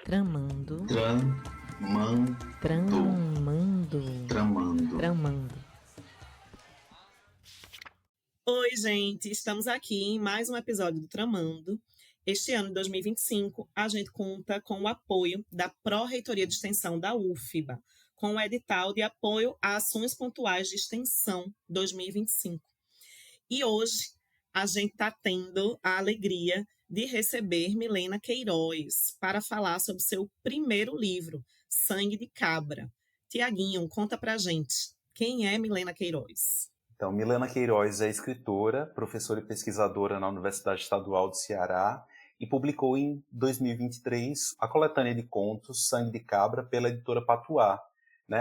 Tramando. Tramando. Oi, gente, estamos aqui em mais um episódio do Tramando. Este ano de 2025, a gente conta com o apoio da Pró-Reitoria de Extensão da UFBA, com o edital de apoio a ações pontuais de extensão 2025. E hoje a gente está tendo a alegria de receber Milena Queiroz para falar sobre seu primeiro livro, Sangue de Cabra. Tiaguinho, conta pra gente, quem é Milena Queiroz? Então, Milena Queiroz é escritora, professora e pesquisadora na Universidade Estadual do Ceará e publicou em 2023 a coletânea de contos Sangue de Cabra pela editora Patuá.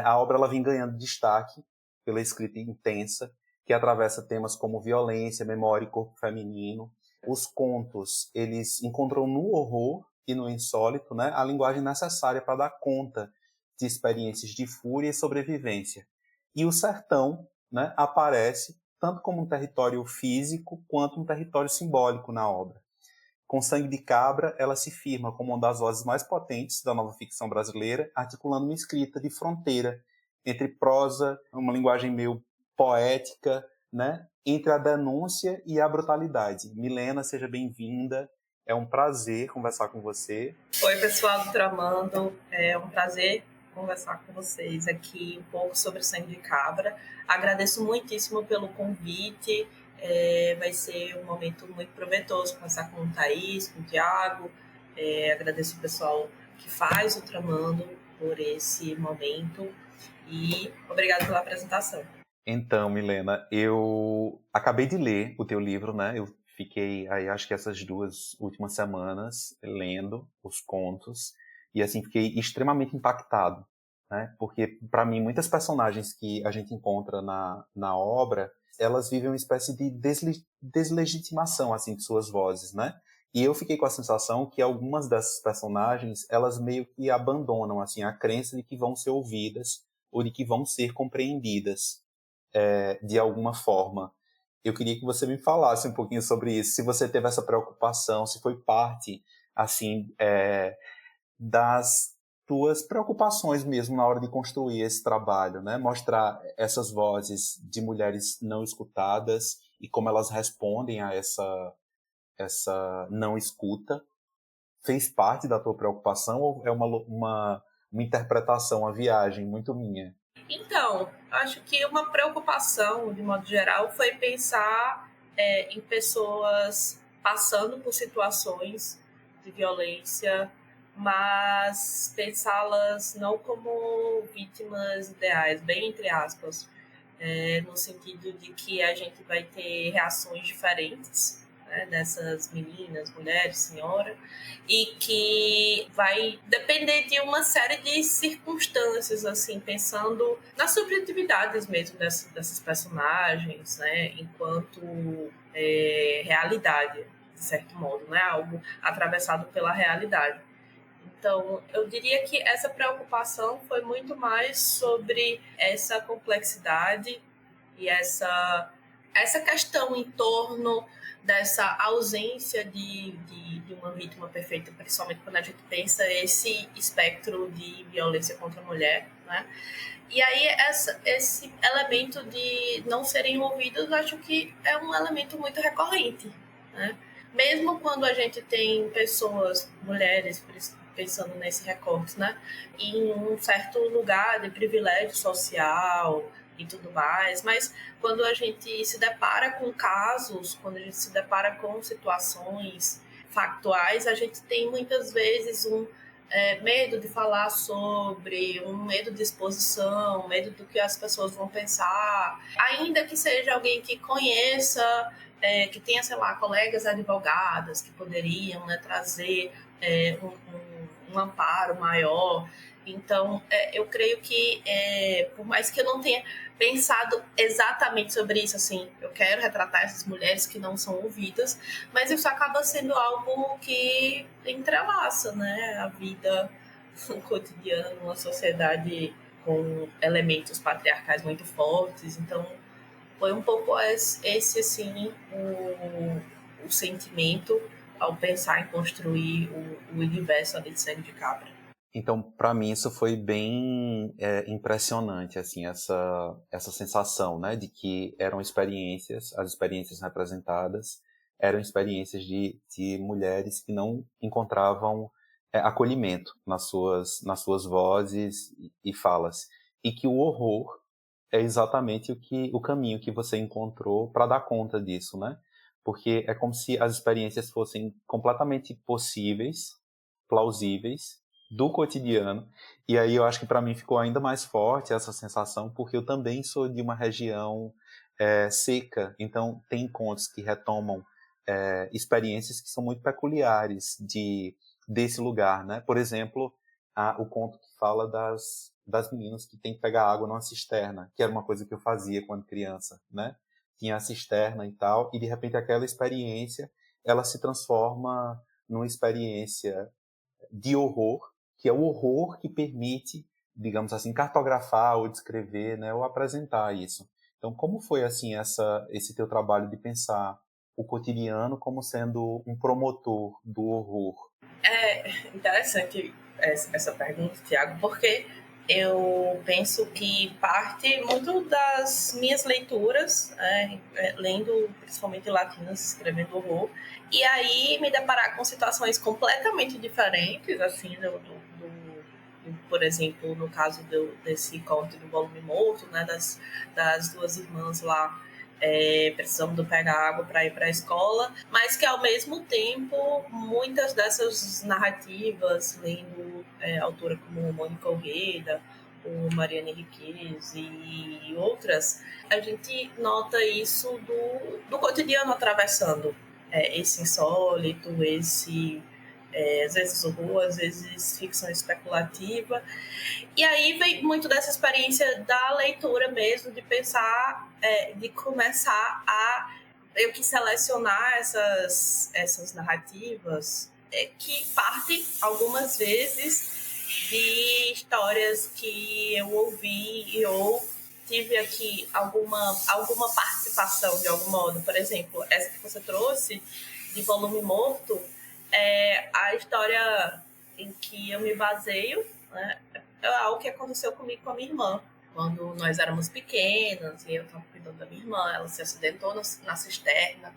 A obra ela vem ganhando destaque pela escrita intensa, que atravessa temas como violência, memória e corpo feminino. Os contos, eles encontram no horror e no insólito, a linguagem necessária para dar conta de experiências de fúria e sobrevivência. E o sertão, aparece tanto como um território físico quanto um território simbólico na obra. Com Sangue de Cabra, ela se firma como uma das vozes mais potentes da nova ficção brasileira, articulando uma escrita de fronteira entre prosa, uma linguagem meio poética, entre a denúncia e a brutalidade. Milena, seja bem-vinda. É um prazer conversar com você. Oi, pessoal do Tramando. É um prazer conversar com vocês aqui um pouco sobre Sangue de Cabra. Agradeço muitíssimo pelo convite. Vai ser um momento muito proveitoso conversar com o Thaís, com o Tiago. Agradeço o pessoal que faz o Tramando por esse momento e obrigado pela apresentação. Então, Milena, eu acabei de ler o teu livro, Eu fiquei aí, acho que essas 2 últimas semanas lendo os contos e assim fiquei extremamente impactado, Porque para mim muitas personagens que a gente encontra na obra, elas vivem uma espécie de deslegitimação assim de suas vozes, E eu fiquei com a sensação que algumas dessas personagens, elas meio que abandonam assim a crença de que vão ser ouvidas ou de que vão ser compreendidas de alguma forma. Eu queria que você me falasse um pouquinho sobre isso, se você teve essa preocupação, se foi parte assim das tuas preocupações mesmo na hora de construir esse trabalho, Mostrar essas vozes de mulheres não escutadas e como elas respondem a essa não escuta. Fez parte da tua preocupação ou é uma interpretação, uma viagem muito minha? Então, acho que uma preocupação, de modo geral, foi pensar em pessoas passando por situações de violência, mas pensá-las não como vítimas ideais, bem entre aspas, no sentido de que a gente vai ter reações diferentes dessas meninas, mulheres, senhora, e que vai depender de uma série de circunstâncias, assim, pensando nas subjetividades mesmo dessas personagens, enquanto realidade, de certo modo, algo atravessado pela realidade. Então, eu diria que essa preocupação foi muito mais sobre essa complexidade e essa questão em torno dessa ausência de uma vítima perfeita, principalmente quando a gente pensa esse espectro de violência contra a mulher, E aí esse elemento de não serem ouvidos, acho que é um elemento muito recorrente, Mesmo quando a gente tem pessoas, mulheres, pensando nesse recorte, em um certo lugar de privilégio social e tudo mais, mas quando a gente se depara com casos, quando a gente se depara com situações factuais, a gente tem muitas vezes um medo de falar sobre, um medo de exposição, medo do que as pessoas vão pensar, ainda que seja alguém que conheça, que tenha, sei lá, colegas advogadas que poderiam trazer um amparo maior. Então, eu creio que, por mais que eu não tenha pensado exatamente sobre isso, assim, eu quero retratar essas mulheres que não são ouvidas, mas isso acaba sendo algo que entrelaça, a vida cotidiana numa sociedade com elementos patriarcais muito fortes. Então, foi um pouco esse, assim, o sentimento ao pensar em construir o universo ali de Sangue de Cabra. Então, para mim, isso foi bem impressionante, assim, essa sensação, né, de que eram as experiências representadas, eram experiências de mulheres que não encontravam acolhimento nas suas vozes e falas. E que o horror é exatamente o caminho que você encontrou para dar conta disso, né? Porque é como se as experiências fossem completamente possíveis, plausíveis, do cotidiano. E aí eu acho que para mim ficou ainda mais forte essa sensação, porque eu também sou de uma região seca, então tem contos que retomam experiências que são muito peculiares desse lugar, né? Por exemplo, o conto que fala das meninas que tem que pegar água numa cisterna, que era uma coisa que eu fazia quando criança, né? Tinha a cisterna e tal, e de repente aquela experiência, ela se transforma numa experiência de horror, que é o horror que permite, digamos assim, cartografar ou descrever, né, ou apresentar isso. Então, como foi assim esse teu trabalho de pensar o cotidiano como sendo um promotor do horror? É interessante essa pergunta, Tiago, porque eu penso que parte muito das minhas leituras, lendo principalmente latinas, escrevendo horror, e aí me deparar com situações completamente diferentes, assim, por exemplo, no caso desse conto do volume morto, né, das duas irmãs lá precisando pegar água para ir para a escola, mas que ao mesmo tempo muitas dessas narrativas, lendo autora como Mônica Almeida, ou Mariana Henriquez e outras, a gente nota isso do cotidiano atravessando esse insólito, esse às vezes horror, às vezes ficção especulativa. E aí vem muito dessa experiência da leitura mesmo, de pensar, de começar a eu que selecionar essas narrativas que partem algumas vezes de histórias que eu ouvi ou tive aqui alguma participação de algum modo. Por exemplo, essa que você trouxe de Volume Morto, a história em que eu me baseio, né, é algo que aconteceu comigo com a minha irmã. Quando nós éramos pequenas e eu estava cuidando da minha irmã, ela se acidentou na cisterna.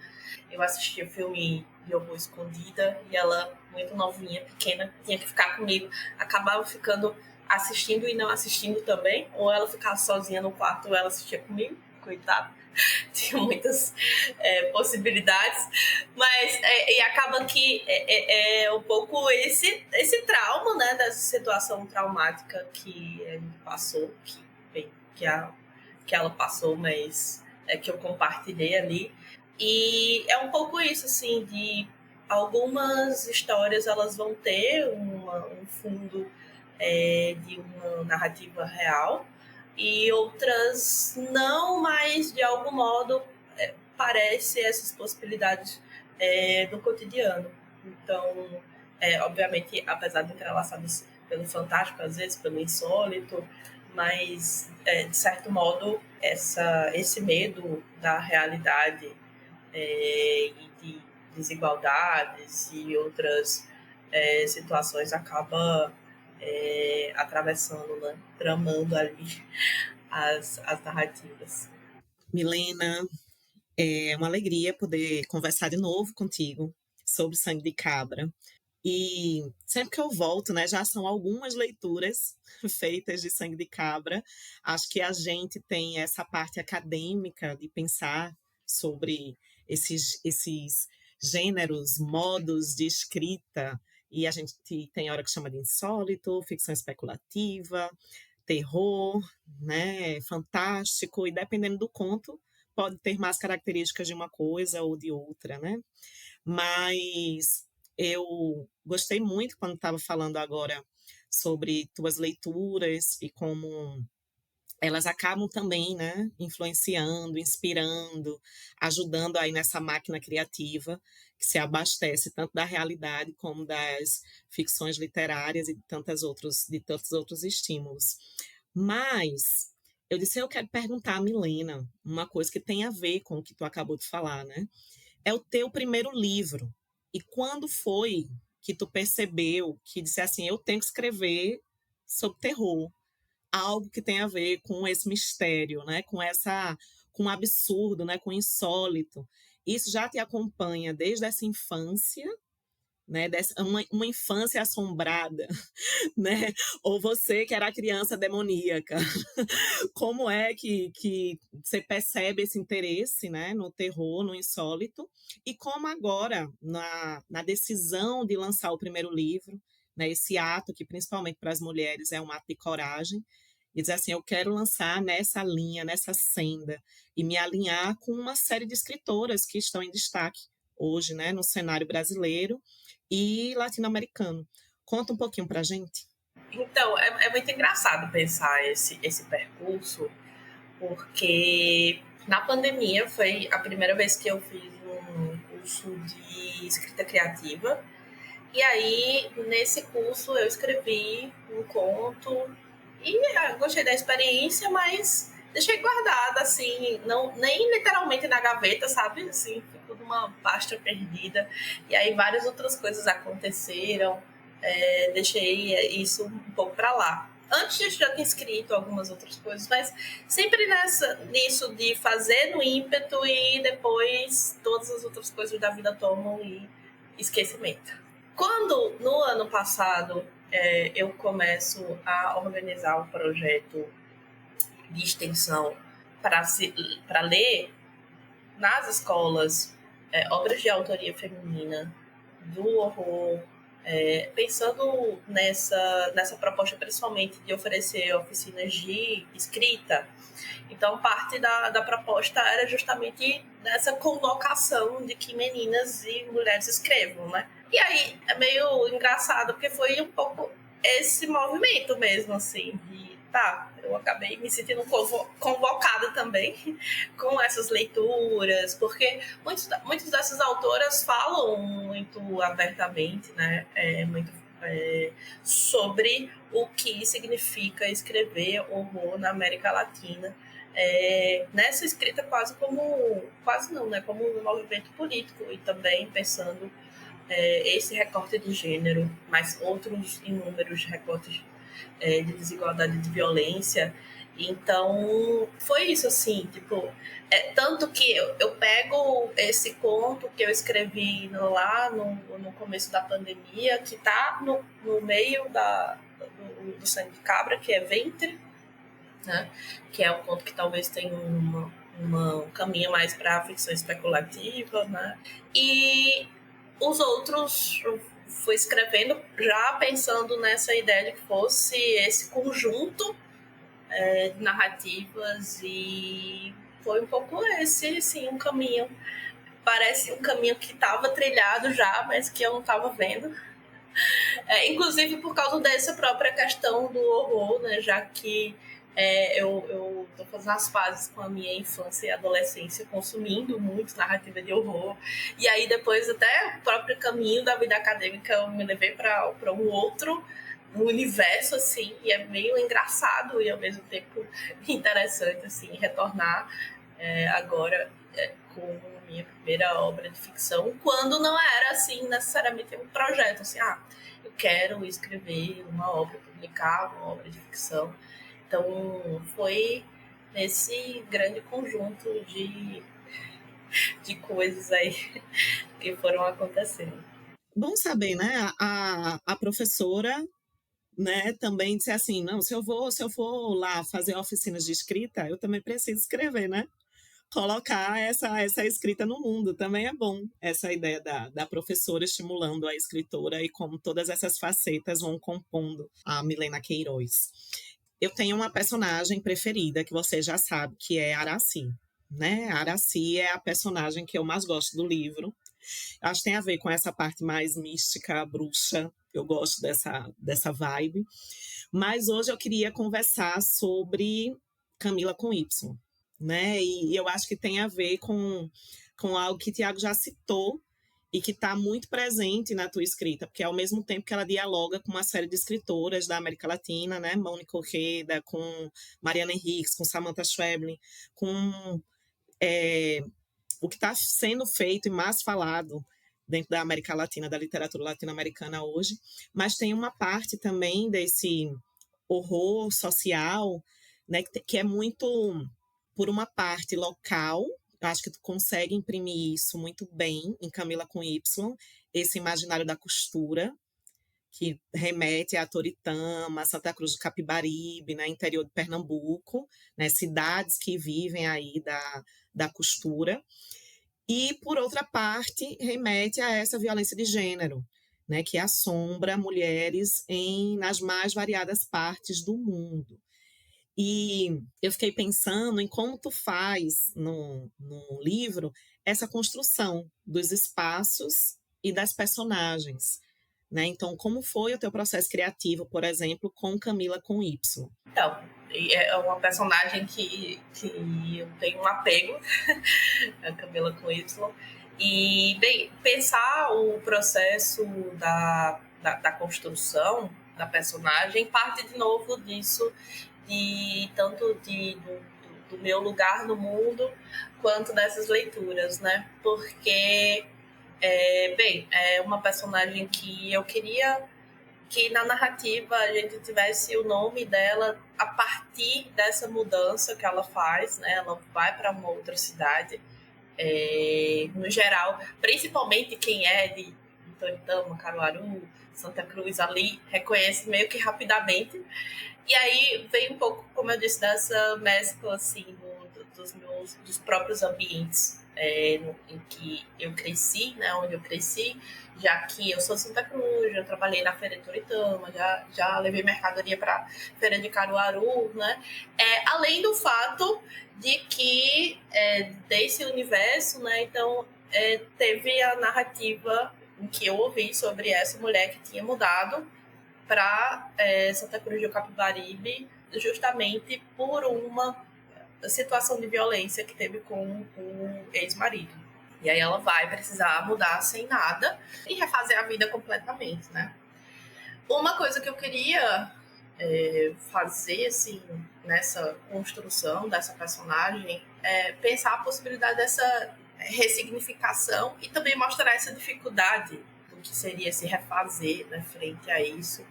Eu assisti o filme de horror escondida e ela, muito novinha, pequena, tinha que ficar comigo. Acabava ficando assistindo e não assistindo também, ou ela ficava sozinha no quarto ou ela assistia comigo, coitada. Tinha muitas possibilidades, mas e acaba que é um pouco esse trauma, né, dessa situação traumática que a gente passou, que ela passou, mas que eu compartilhei ali. E é um pouco isso, assim, de algumas histórias elas vão ter um fundo de uma narrativa real, e outras não, mas de algum modo parece essas possibilidades do cotidiano. Então, obviamente, apesar de entrelaçadas pelo fantástico, às vezes pelo insólito, mas de certo modo esse medo da realidade e de desigualdades e outras situações acaba atravessando, né? Tramando ali as narrativas. Milena, é uma alegria poder conversar de novo contigo sobre Sangue de Cabra. E sempre que eu volto, né, já são algumas leituras feitas de Sangue de Cabra. Acho que a gente tem essa parte acadêmica de pensar sobre esses gêneros, modos de escrita. E a gente tem hora que chama de insólito, ficção especulativa, terror, né, fantástico. E dependendo do conto, pode ter mais características de uma coisa ou de outra, né? Mas eu gostei muito quando estava falando agora sobre tuas leituras e como elas acabam também, né, influenciando, inspirando, ajudando aí nessa máquina criativa que se abastece tanto da realidade como das ficções literárias e de tantos outros estímulos. Mas eu disse, eu quero perguntar a Milena uma coisa que tem a ver com o que tu acabou de falar, né? É o teu primeiro livro. E quando foi que tu percebeu que disse assim, eu tenho que escrever sobre terror, algo que tem a ver com esse mistério, né? Com o absurdo, né? Com o insólito. Isso já te acompanha desde essa infância, né? Uma infância assombrada, né? Ou você que era a criança demoníaca. Como é que você percebe esse interesse, né? No terror, no insólito? E como agora, na decisão de lançar o primeiro livro, né? Esse ato que principalmente para as mulheres é um ato de coragem, e dizer assim, eu quero lançar nessa linha, nessa senda, e me alinhar com uma série de escritoras que estão em destaque hoje, né, no cenário brasileiro e latino-americano. Conta um pouquinho para a gente. Então, é muito engraçado pensar esse percurso, porque na pandemia foi a primeira vez que eu fiz um curso de escrita criativa. E aí, nesse curso, eu escrevi um conto e gostei da experiência, mas deixei guardada, assim, não, nem literalmente na gaveta, sabe? Assim, ficou numa pasta perdida. E aí, várias outras coisas aconteceram, deixei isso um pouco para lá. Antes eu já tinha escrito algumas outras coisas, mas sempre nisso de fazer no ímpeto e depois todas as outras coisas da vida tomam e esquecimento. Quando, no ano passado, eu começo a organizar um projeto de extensão para ler nas escolas obras de autoria feminina, do horror, pensando nessa proposta principalmente de oferecer oficinas de escrita. Então, parte da proposta era justamente dessa convocação de que meninas e mulheres escrevam, né? E aí, é meio engraçado, porque foi um pouco esse movimento mesmo, assim, de, eu acabei me sentindo convocada também com essas leituras, porque muitas dessas autoras falam muito abertamente, né? Sobre o que significa escrever horror na América Latina. Nessa escrita quase não, né? Como um movimento político e também pensando esse recorte de gênero, mas outros inúmeros recortes de desigualdade e de violência. Então, foi isso, assim, tipo, tanto que eu pego esse conto que eu escrevi lá no começo da pandemia, que tá no meio do Sangue de Cabra, que é Ventre, né? Que é um conto que talvez tenha um caminho mais para a ficção especulativa, né? E os outros fui escrevendo já pensando nessa ideia de que fosse esse conjunto de narrativas, e foi um pouco esse, sim, um caminho. Parece um caminho que estava trilhado já, mas que eu não estava vendo. Inclusive por causa dessa própria questão do horror, né? Já que eu tô fazendo as fases com a minha infância e adolescência, consumindo muito narrativa de horror. E aí depois até o próprio caminho da vida acadêmica eu me levei para um outro universo, assim, e é meio engraçado e ao mesmo tempo interessante, assim, retornar agora com minha primeira obra de ficção, quando não era, assim, necessariamente um projeto, assim, eu quero escrever uma obra, publicar uma obra de ficção. Então, foi nesse grande conjunto de coisas aí que foram acontecendo. Bom saber, né? A professora, né, também disse assim, não, se eu for lá fazer oficinas de escrita, eu também preciso escrever, né? Colocar essa escrita no mundo também é bom. Essa ideia da professora estimulando a escritora e como todas essas facetas vão compondo a Milena Queiroz. Eu tenho uma personagem preferida que você já sabe, que é Aracy, né? A Aracy é a personagem que eu mais gosto do livro. Acho que tem a ver com essa parte mais mística, bruxa. Eu gosto dessa vibe. Mas hoje eu queria conversar sobre Camila com Y, né? E eu acho que tem a ver com algo que Tiago já citou e que está muito presente na tua escrita, porque ao mesmo tempo que ela dialoga com uma série de escritoras da América Latina, né? Mônica Ojeda, com Mariana Henriques, com Samantha Schweblin, com o que está sendo feito e mais falado dentro da América Latina, da literatura latino-americana hoje, mas tem uma parte também desse horror social, né, que é muito, por uma parte, local. Eu acho que tu consegue imprimir isso muito bem em Camila com Y, esse imaginário da costura, que remete a Toritama, Santa Cruz do Capibaribe, né, interior de Pernambuco, né, cidades que vivem aí da costura. E, por outra parte, remete a essa violência de gênero, né, que assombra mulheres nas mais variadas partes do mundo. E eu fiquei pensando em como tu faz no livro essa construção dos espaços e das personagens, né? Então, como foi o teu processo criativo, por exemplo, com Camila com Y? Então, é uma personagem que eu tenho um apego, a Camila com Y. E, bem, pensar o processo da construção da personagem parte de novo disso, do meu lugar no mundo, quanto dessas leituras, né? Porque, é uma personagem que eu queria que na narrativa a gente tivesse o nome dela a partir dessa mudança que ela faz, né? Ela vai para uma outra cidade, no geral, principalmente quem é de Toritama, Caruaru, Santa Cruz ali, reconhece meio que rapidamente. E aí vem um pouco, como eu disse, dessa mescla assim, dos próprios ambientes em que eu cresci, né, onde eu cresci, já que eu sou de Santa Cruz, já trabalhei na Feira de Toritama, já levei mercadoria para Feira de Caruaru, né? Além do fato de que desse universo, né, então teve a narrativa em que eu ouvi sobre essa mulher que tinha mudado para Santa Cruz do Capibaribe, justamente por uma situação de violência que teve com o ex-marido. E aí ela vai precisar mudar sem nada e refazer a vida completamente, né? Uma coisa que eu queria fazer, assim, nessa construção dessa personagem é pensar a possibilidade dessa ressignificação e também mostrar essa dificuldade do que seria se refazer, né, frente a isso.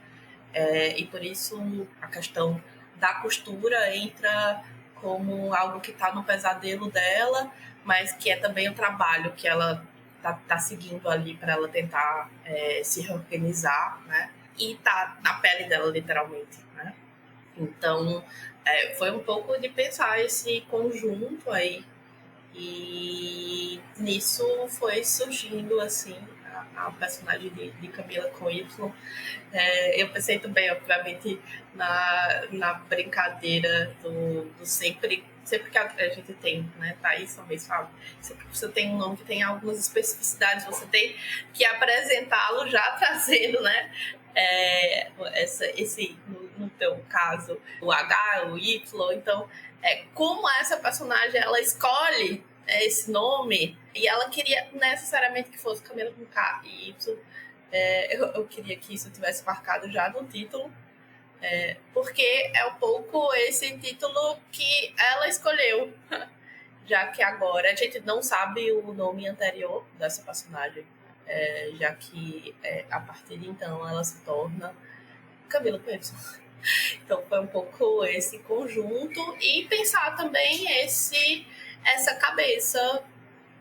E por isso a questão da costura entra como algo que está no pesadelo dela, mas que é também o trabalho que ela tá seguindo ali para ela tentar se reorganizar, né? E tá na pele dela, literalmente, né? Então, foi um pouco de pensar esse conjunto aí. E nisso foi surgindo, assim, a personagem de Camila com Y. Eu pensei também, obviamente, na brincadeira do sempre que a gente tem, né, Thaís também fala, sempre que você tem um nome que tem algumas especificidades, você tem que apresentá-lo já trazendo, né, no teu caso, o H, o Y. Então, como essa personagem, ela escolhe esse nome, e ela queria necessariamente que fosse Camila com K e Y. Eu queria que isso tivesse marcado já no título, porque é um pouco esse título que ela escolheu, já que agora a gente não sabe o nome anterior dessa personagem, já que a partir de então ela se torna Camila com Y. Então foi um pouco esse conjunto e pensar também essa cabeça,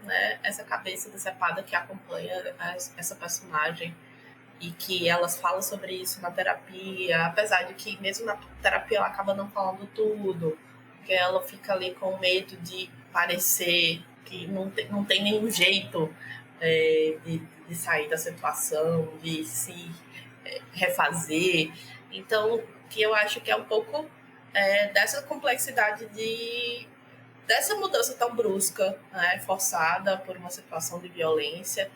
né? Essa cabeça decepada que acompanha essa personagem e que elas falam sobre isso na terapia, apesar de que mesmo na terapia ela acaba não falando tudo, porque ela fica ali com medo de parecer que não tem nenhum jeito de sair da situação, de se refazer. Então, que eu acho que é um pouco dessa complexidade dessa mudança tão brusca, né, forçada por uma situação de violência,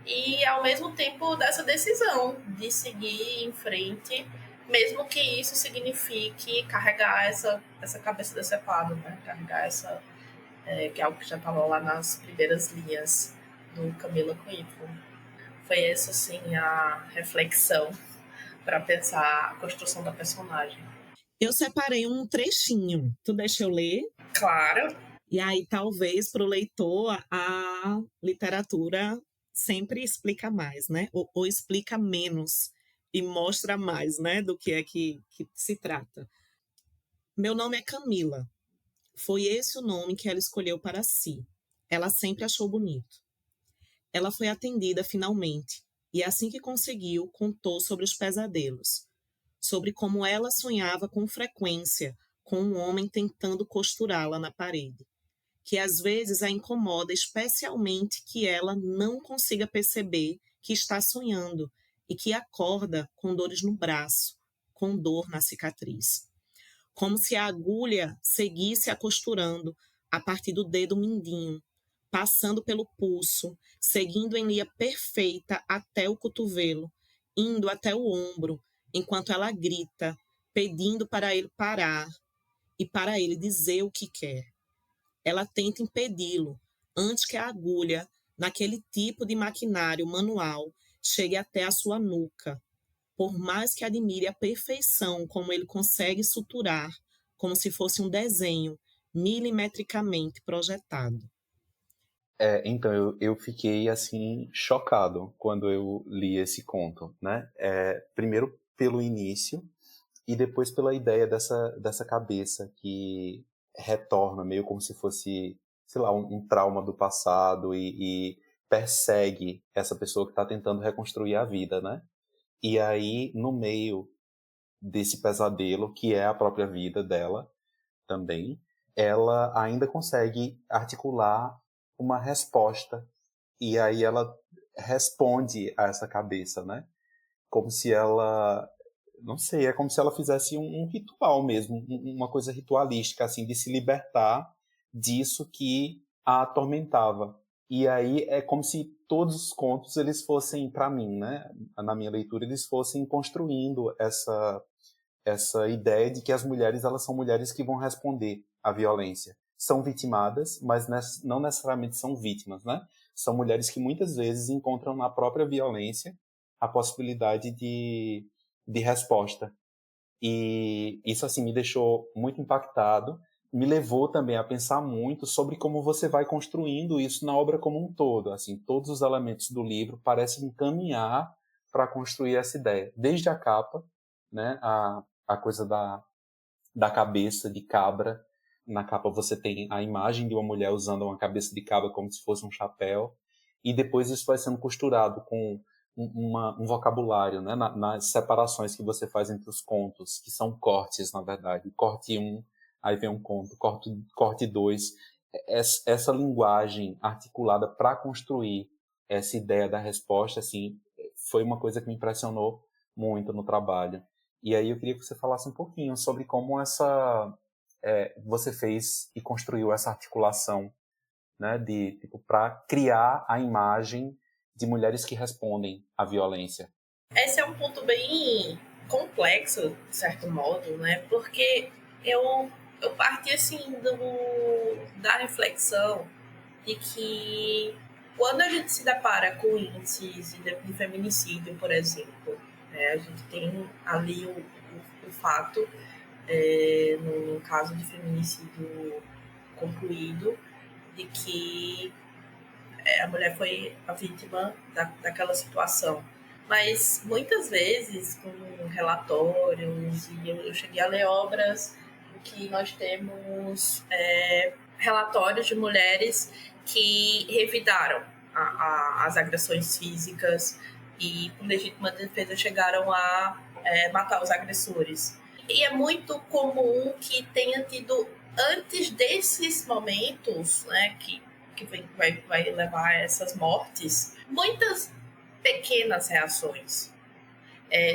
e ao mesmo tempo dessa decisão de seguir em frente, mesmo que isso signifique carregar essa cabeça decepada, né? Carregar essa que é algo que já estava lá nas primeiras linhas do Camila com Y. Foi essa, assim, a reflexão para pensar a construção da personagem. Eu separei um trechinho. Tu deixa eu ler? Claro. E aí, talvez, para o leitor, a literatura sempre explica mais, né? Ou explica menos e mostra mais, né? Do que é que se trata. Meu nome é Camila. Foi esse o nome que ela escolheu para si. Ela sempre achou bonito. Ela foi atendida finalmente, e assim que conseguiu, contou sobre os pesadelos, sobre como ela sonhava com frequência com um homem tentando costurá-la na parede, que às vezes a incomoda especialmente que ela não consiga perceber que está sonhando e que acorda com dores no braço, com dor na cicatriz. Como se a agulha seguisse a costurando a partir do dedo mindinho, passando pelo pulso, seguindo em linha perfeita até o cotovelo, indo até o ombro, enquanto ela grita, pedindo para ele parar e para ele dizer o que quer. Ela tenta impedi-lo antes que a agulha, naquele tipo de maquinário manual, chegue até a sua nuca, por mais que admire a perfeição como ele consegue suturar, como se fosse um desenho milimetricamente projetado. Então, eu fiquei, assim, chocado quando eu li esse conto, né? Primeiro pelo início e depois pela ideia dessa cabeça que retorna meio como se fosse, sei lá, um trauma do passado e persegue essa pessoa que está tentando reconstruir a vida, né? E aí, no meio desse pesadelo, que é a própria vida dela também, ela ainda consegue articular uma resposta. E aí ela responde a essa cabeça, né? Como se ela, não sei, é como se ela fizesse um ritual mesmo, uma coisa ritualística, assim, de se libertar disso que a atormentava. E aí é como se todos os contos eles fossem, para mim, né, na minha leitura, eles fossem construindo essa ideia de que as mulheres elas são mulheres que vão responder à violência. São vitimadas, mas não necessariamente são vítimas, né? São mulheres que muitas vezes encontram na própria violência a possibilidade de resposta. E isso assim me deixou muito impactado, me levou também a pensar muito sobre como você vai construindo isso na obra como um todo. Assim, todos os elementos do livro parecem caminhar para construir essa ideia, desde a capa, né, a coisa da cabeça de cabra. Na capa você tem a imagem de uma mulher usando uma cabeça de cabra como se fosse um chapéu, e depois isso vai sendo costurado com um vocabulário, né, nas separações que você faz entre os contos, que são cortes, na verdade. Corte 1, aí vem um conto, corte 2. Essa linguagem articulada para construir essa ideia da resposta, assim, foi uma coisa que me impressionou muito no trabalho. E aí eu queria que você falasse um pouquinho sobre como você fez e construiu essa articulação, né, de tipo, para criar a imagem de mulheres que respondem à violência. Esse é um ponto bem complexo, de certo modo, né? Porque eu parti assim da reflexão de que quando a gente se depara com índices de feminicídio, por exemplo, né, a gente tem ali o fato, no caso de feminicídio concluído, de que a mulher foi a vítima daquela situação. Mas muitas vezes, com relatórios, e eu cheguei a ler obras em que nós temos relatórios de mulheres que revidaram as agressões físicas e, por legítima defesa, chegaram a matar os agressores. E é muito comum que tenha tido, antes desses momentos, né, que vai levar a essas mortes, muitas pequenas reações.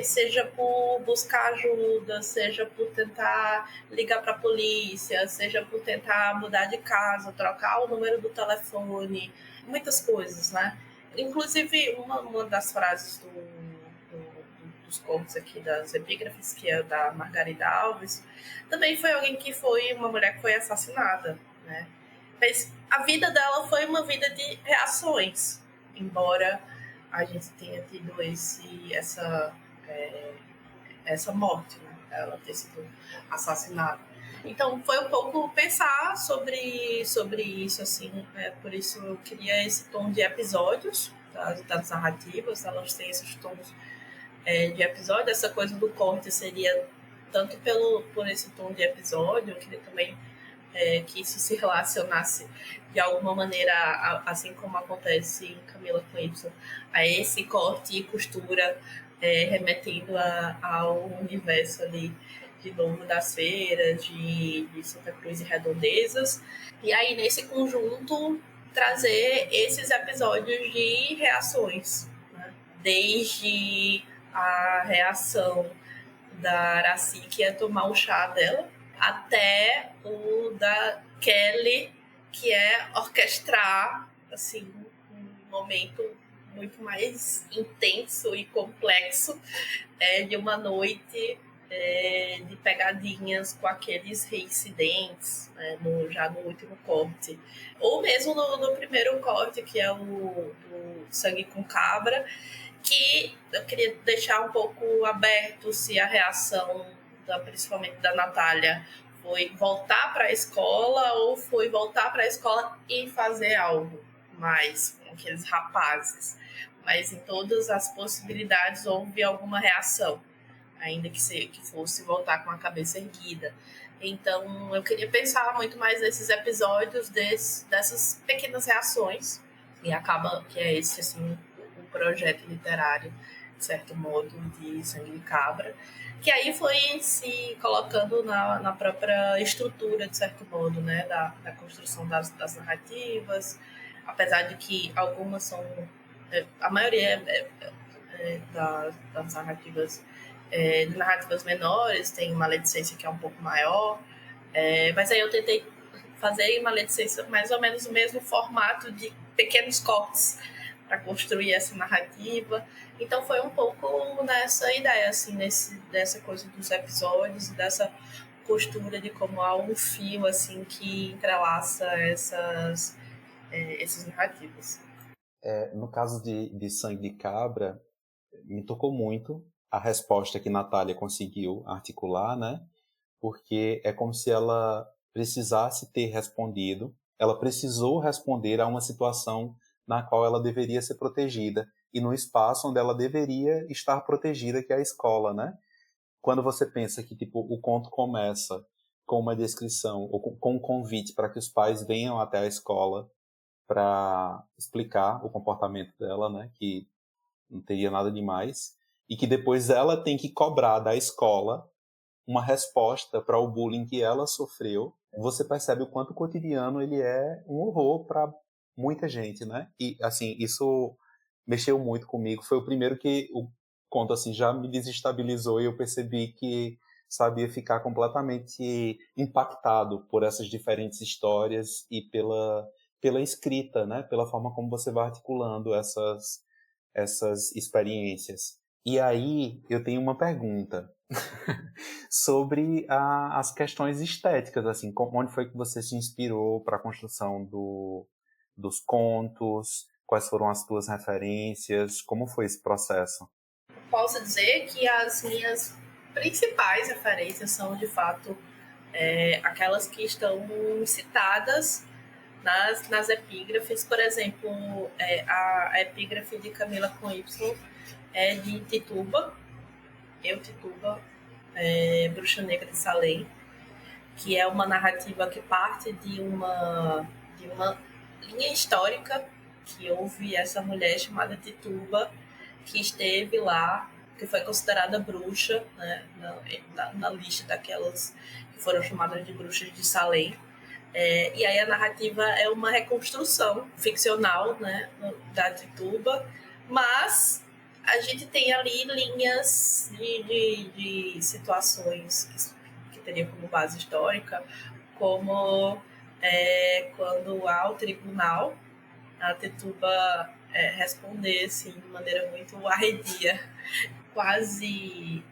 Seja por buscar ajuda, seja por tentar ligar para a polícia, seja por tentar mudar de casa, trocar o número do telefone, muitas coisas, né? Inclusive, uma das frases dos contos aqui das epígrafes, que é da Margarida Alves, também foi alguém que foi uma mulher que foi assassinada, né? Mas a vida dela foi uma vida de reações, embora a gente tenha tido essa morte, né? Ela ter sido assassinada. Então foi um pouco pensar sobre isso, assim, por isso eu queria esse tom de episódios, das narrativas, elas têm esses tons de episódio. Essa coisa do corte seria tanto por esse tom de episódio, eu queria também que isso se relacionasse de alguma maneira, assim como acontece em Camila com Y, a esse corte e costura, remetendo ao universo ali, de novo, das feiras, de Santa Cruz e Redondezas. E aí, nesse conjunto, trazer esses episódios de reações, né? Desde a reação da Aracy, que é tomar o chá dela, até o da Kelly, que é orquestrar assim, um momento muito mais intenso e complexo de uma noite de pegadinhas com aqueles reincidentes, né, já no último corte. Ou mesmo no primeiro corte, que é o Sangue com Cabra, que eu queria deixar um pouco aberto se a reação, principalmente da Natália, foi voltar para a escola ou foi voltar para a escola e fazer algo mais com aqueles rapazes. Mas em todas as possibilidades houve alguma reação, ainda que fosse voltar com a cabeça erguida. Então eu queria pensar muito mais nesses episódios, dessas pequenas reações, e acaba que é esse assim, o projeto literário, de certo modo, de Sangue de Cabra, que aí foi se colocando na própria estrutura, de certo modo, né, da construção das narrativas, apesar de que algumas são, a maioria das narrativas, narrativas menores, tem Maledicência, que é um pouco maior, mas aí eu tentei fazer Maledicência mais ou menos o mesmo formato de pequenos cortes para construir essa narrativa. Então foi um pouco nessa ideia, assim, dessa coisa dos episódios e dessa costura de como há um fio assim, que entrelaça essas narrativas. No caso de Sangue de Cabra, me tocou muito a resposta que Natália conseguiu articular, né? Porque é como se ela precisasse ter respondido, ela precisou responder a uma situação na qual ela deveria ser protegida e no espaço onde ela deveria estar protegida, que é a escola, né? Quando você pensa que tipo o conto começa com uma descrição ou com um convite para que os pais venham até a escola para explicar o comportamento dela, né? Que não teria nada demais, e que depois ela tem que cobrar da escola uma resposta para o bullying que ela sofreu, você percebe o quanto o cotidiano ele é um horror para muita gente, né? E, assim, isso mexeu muito comigo. Foi o primeiro que o conto, assim, já me desestabilizou e eu percebi que sabia ficar completamente impactado por essas diferentes histórias e pela escrita, né? Pela forma como você vai articulando essas experiências. E aí eu tenho uma pergunta sobre as questões estéticas, assim, onde foi que você se inspirou para a construção dos contos, quais foram as tuas referências, como foi esse processo? Posso dizer que as minhas principais referências são, de fato, aquelas que estão citadas nas epígrafes. Por exemplo, a epígrafe de Camila com Y é de Tituba, Tituba, Bruxa Negra de Salem, que é uma narrativa que parte de uma linha histórica, que houve essa mulher chamada Tituba, que esteve lá, que foi considerada bruxa, né, na lista daquelas que foram chamadas de bruxas de Salem. E aí a narrativa é uma reconstrução ficcional, né, da Tituba, mas a gente tem ali linhas de situações que teria como base histórica, como quando há o tribunal, a Tituba responder assim, de maneira muito arredia, quase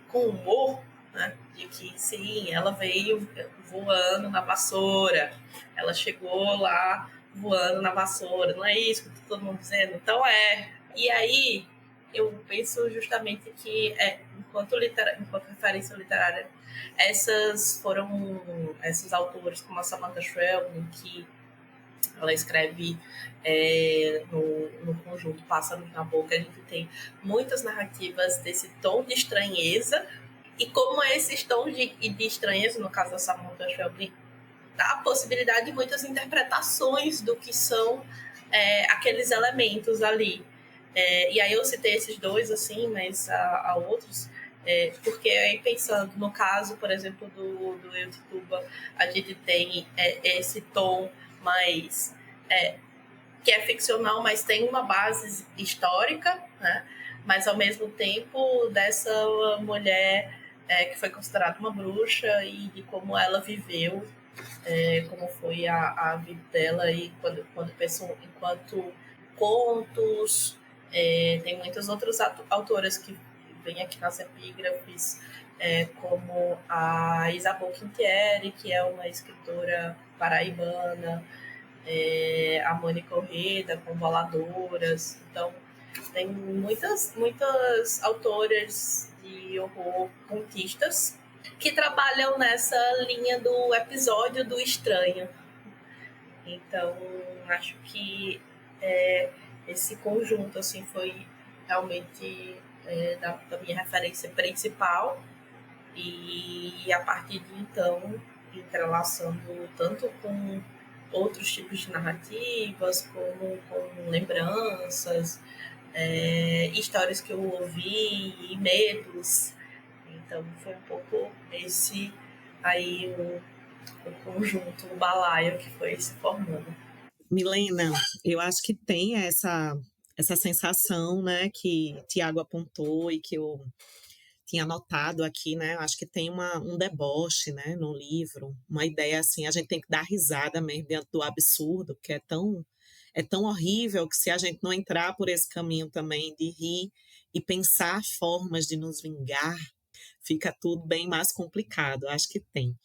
com humor, né, de que sim, ela veio voando na vassoura, ela chegou lá voando na vassoura, não é isso que todo mundo dizendo? Então E aí eu penso justamente que, enquanto referência literária, esses autores como a Samantha Schweblin, que Ela escreve no conjunto Pássaros na Boca, a gente tem muitas narrativas desse tom de estranheza, e como esses tons de estranheza, no caso da Samantha Schweblin, dá a possibilidade de muitas interpretações do que são aqueles elementos ali. E aí eu citei esses dois, assim, mas há outros, porque aí pensando no caso, por exemplo, do Eu Tituba, a gente tem esse tom mais que é ficcional, mas tem uma base histórica, né? Mas ao mesmo tempo dessa mulher que foi considerada uma bruxa e de como ela viveu, como foi a vida dela, e quando pensam enquanto contos. Tem muitas outras autoras que vêm aqui nas epígrafes, como a Isabel Quintieri, que é uma escritora paraibana, a Mônica Orreda, com Voladoras. Então, tem muitas autoras de horror contistas que trabalham nessa linha do episódio do estranho. Então, acho que esse conjunto assim, foi realmente da minha referência principal, e a partir de então, entrelaçando tanto com outros tipos de narrativas, como com lembranças, histórias que eu ouvi e medos. Então, foi um pouco esse aí o conjunto, o balaio que foi se formando. Milena, eu acho que tem essa sensação, né, que Tiago apontou e que eu tinha anotado aqui, né? Eu acho que tem um deboche, né, no livro, uma ideia assim, a gente tem que dar risada mesmo dentro do absurdo, porque é tão horrível que se a gente não entrar por esse caminho também de rir e pensar formas de nos vingar, fica tudo bem mais complicado. Acho que tem.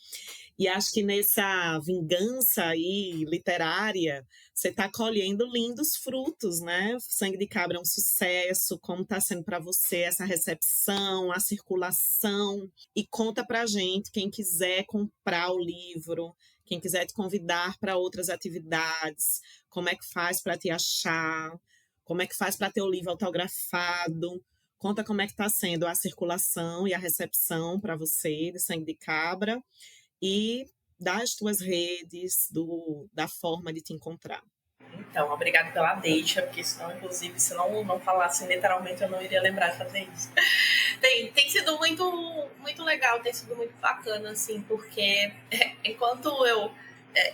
E acho que nessa vingança aí literária, você está colhendo lindos frutos, né? Sangue de Cabra é um sucesso, como está sendo para você essa recepção, a circulação. E conta para a gente, quem quiser comprar o livro, quem quiser te convidar para outras atividades, como é que faz para te achar, como é que faz para ter o livro autografado. Conta como é que está sendo a circulação e a recepção para você de Sangue de Cabra, e das tuas redes, da forma de te encontrar. Então, obrigada pela deixa, porque senão, inclusive, se não falasse literalmente, eu não iria lembrar de fazer isso. Tem sido muito, muito legal, tem sido muito bacana, assim, porque enquanto eu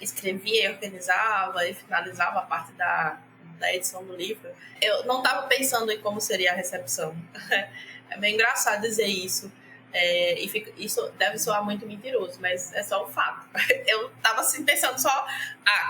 escrevia, organizava e finalizava a parte da edição do livro, eu não estava pensando em como seria a recepção. É bem engraçado dizer isso. Isso deve soar muito mentiroso, mas é só o fato. Eu tava assim pensando só,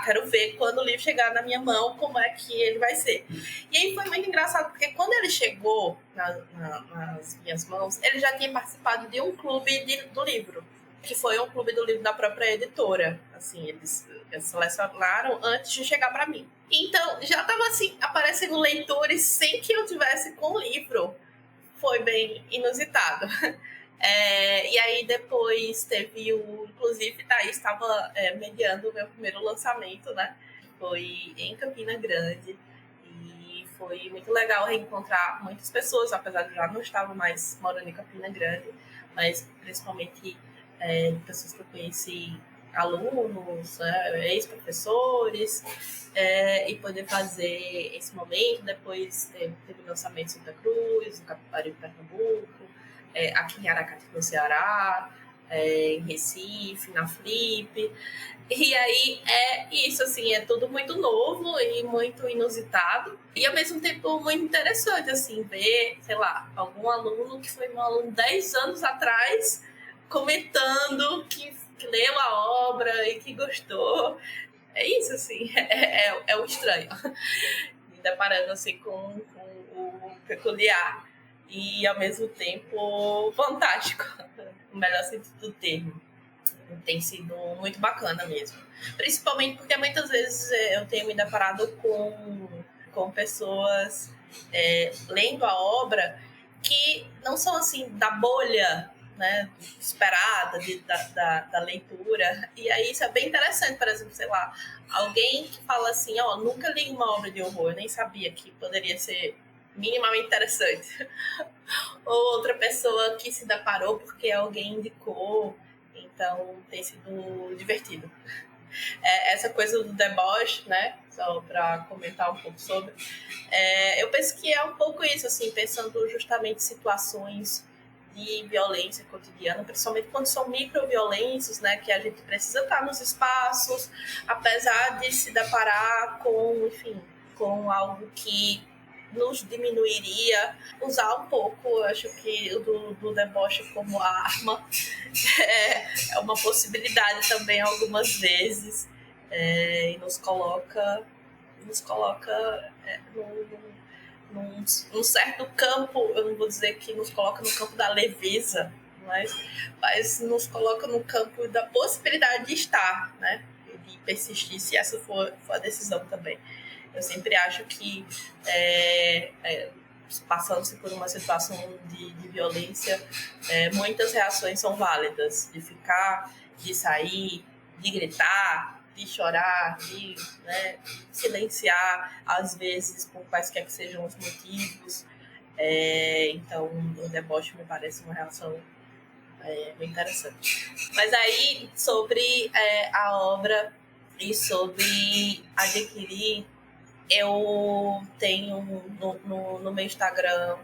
quero ver quando o livro chegar na minha mão, como é que ele vai ser. E aí foi muito engraçado, porque quando ele chegou nas minhas mãos, ele já tinha participado de um clube do livro, que foi um clube do livro da própria editora. Assim, eles selecionaram antes de chegar para mim. Então, já tava assim, aparecendo leitores sem que eu tivesse com o livro. Foi bem inusitado. E aí depois teve inclusive Thaís estava mediando o meu primeiro lançamento, né? Foi em Campina Grande, e foi muito legal reencontrar muitas pessoas, apesar de eu já não estar mais morando em Campina Grande, mas principalmente pessoas que eu conheci, alunos, ex-professores, e poder fazer esse momento. Depois teve lançamento em Santa Cruz, no Capibaribe, Pernambuco, aqui em Aracati, no Ceará, em Recife, na Flip. E aí isso, assim, é tudo muito novo e muito inusitado, e ao mesmo tempo muito interessante, assim, ver, sei lá, algum aluno que foi um aluno 10 anos atrás comentando que leu a obra e que gostou. É isso, assim, é o estranho. Me deparando, assim, com o peculiar e, ao mesmo tempo, fantástico, no melhor sentido do termo. Tem sido muito bacana mesmo. Principalmente porque muitas vezes eu tenho me deparado com pessoas lendo a obra que não são, assim, da bolha né, esperada da leitura. E aí isso é bem interessante, por exemplo, sei lá, alguém que fala assim, ó, nunca li uma obra de horror, eu nem sabia que poderia ser minimamente interessante. Ou outra pessoa que se deparou porque alguém indicou, então tem sido divertido. Essa coisa do deboche, né, só para comentar um pouco sobre, eu penso que é um pouco isso, assim, pensando justamente em situações de violência cotidiana, principalmente quando são microviolências, né, que a gente precisa estar nos espaços, apesar de se deparar com, enfim, com algo que nos diminuiria, usar um pouco, acho que do deboche como arma é uma possibilidade também algumas vezes, e nos coloca num certo campo, eu não vou dizer que nos coloca no campo da leveza, mas nos coloca no campo da possibilidade de estar, né? De persistir, se essa for a decisão também. Eu sempre acho que passando-se por uma situação de violência, muitas reações são válidas, de ficar, de sair, de gritar, de chorar, de, né, silenciar, às vezes, por quaisquer que sejam os motivos. Então, o deboche me parece uma reação bem interessante. Mas aí, sobre a obra e sobre adquirir, eu tenho no meu Instagram,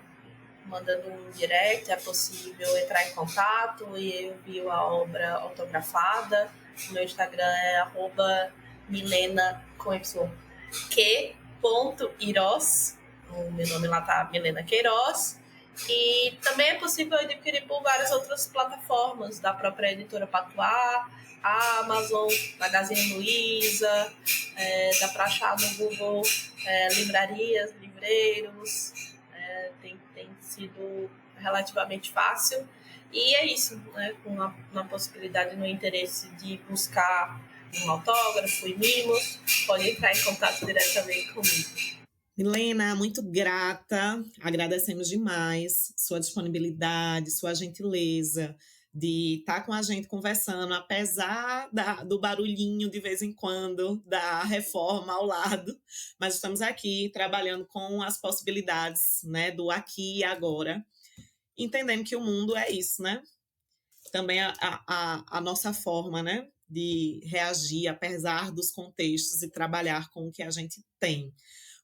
mandando um direct, é possível entrar em contato e eu envio a obra autografada. O meu Instagram é @milena com y q.iroz. O meu nome lá tá Milena Queiroz. E também é possível adquirir por várias outras plataformas da própria editora Patuá, a Amazon, Magazine Luiza, dá para achar no Google livrarias, livreiros, tem sido relativamente fácil. E é isso, né? Com a possibilidade, no interesse de buscar um autógrafo e mimos, pode entrar em contato diretamente comigo. Milena, muito grata, agradecemos demais sua disponibilidade, sua gentileza de estar com a gente conversando, apesar do barulhinho de vez em quando da reforma ao lado, mas estamos aqui trabalhando com as possibilidades, né, do aqui e agora, entendendo que o mundo é isso, né? Também a nossa forma, né, de reagir, apesar dos contextos, e trabalhar com o que a gente tem,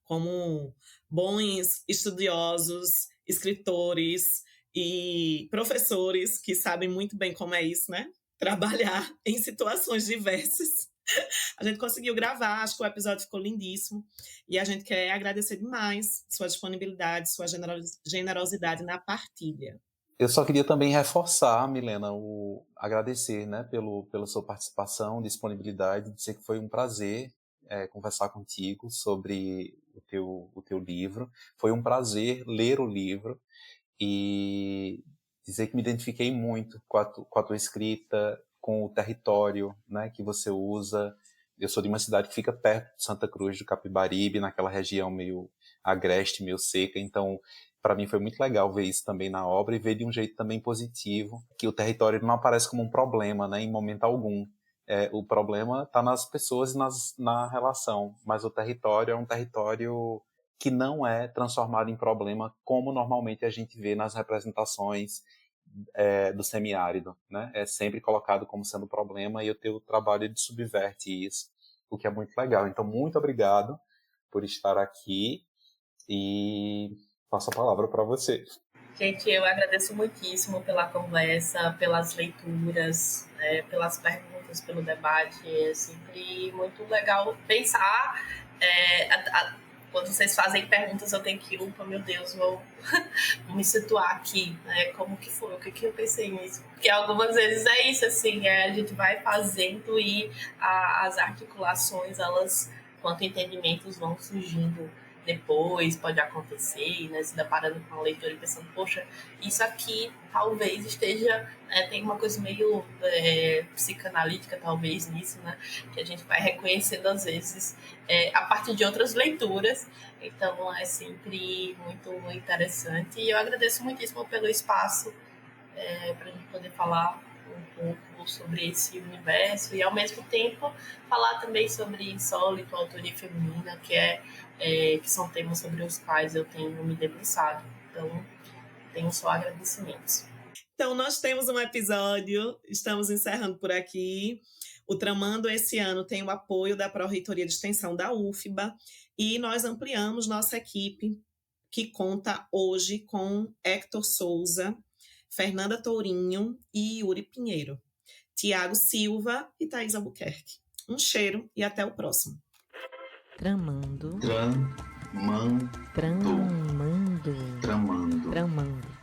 como bons estudiosos, escritores e professores que sabem muito bem como é isso, né? Trabalhar em situações diversas. A gente conseguiu gravar, acho que o episódio ficou lindíssimo. E a gente quer agradecer demais sua disponibilidade, sua generosidade na partilha. Eu só queria também reforçar, Milena, agradecer, né, pela sua participação, disponibilidade, dizer que foi um prazer conversar contigo sobre o teu livro. Foi um prazer ler o livro e dizer que me identifiquei muito com a tua escrita, com o território, né, que você usa. Eu sou de uma cidade que fica perto de Santa Cruz do Capibaribe, naquela região meio agreste, meio seca, então para mim foi muito legal ver isso também na obra e ver de um jeito também positivo, que o território não aparece como um problema, né, em momento algum. O problema está nas pessoas e na relação, mas o território é um território que não é transformado em problema como normalmente a gente vê nas representações do semiárido, né? É sempre colocado como sendo problema e o teu trabalho subverte isso, o que é muito legal. Então, muito obrigado por estar aqui e passo a palavra para você. Gente, eu agradeço muitíssimo pela conversa, pelas leituras, pelas perguntas, pelo debate. É sempre muito legal pensar. Quando vocês fazem perguntas, eu tenho que, meu Deus, vou me situar aqui, né? Como que foi? O que eu pensei nisso? Porque algumas vezes é isso, assim, a gente vai fazendo e as articulações, elas, quanto entendimentos vão surgindo depois, pode acontecer, né, se deparando com a leitura e pensando, poxa, isso aqui talvez esteja, tem uma coisa meio psicanalítica talvez nisso, né, que a gente vai reconhecendo às vezes a partir de outras leituras, então é sempre muito interessante e eu agradeço muitíssimo pelo espaço para a gente poder falar um pouco sobre esse universo e, ao mesmo tempo, falar também sobre insólito, autoria feminina, que são temas sobre os quais eu tenho me debruçado. Então, tenho só agradecimentos. Então, nós temos um episódio, estamos encerrando por aqui. O Tramando esse ano tem o apoio da Pró-Reitoria de Extensão da UFBA e nós ampliamos nossa equipe, que conta hoje com Hector Souza, Fernanda Tourinho e Yuri Pinheiro, Tiago Silva e Thaís Albuquerque. Um cheiro e até o próximo. Tramando. Tramando.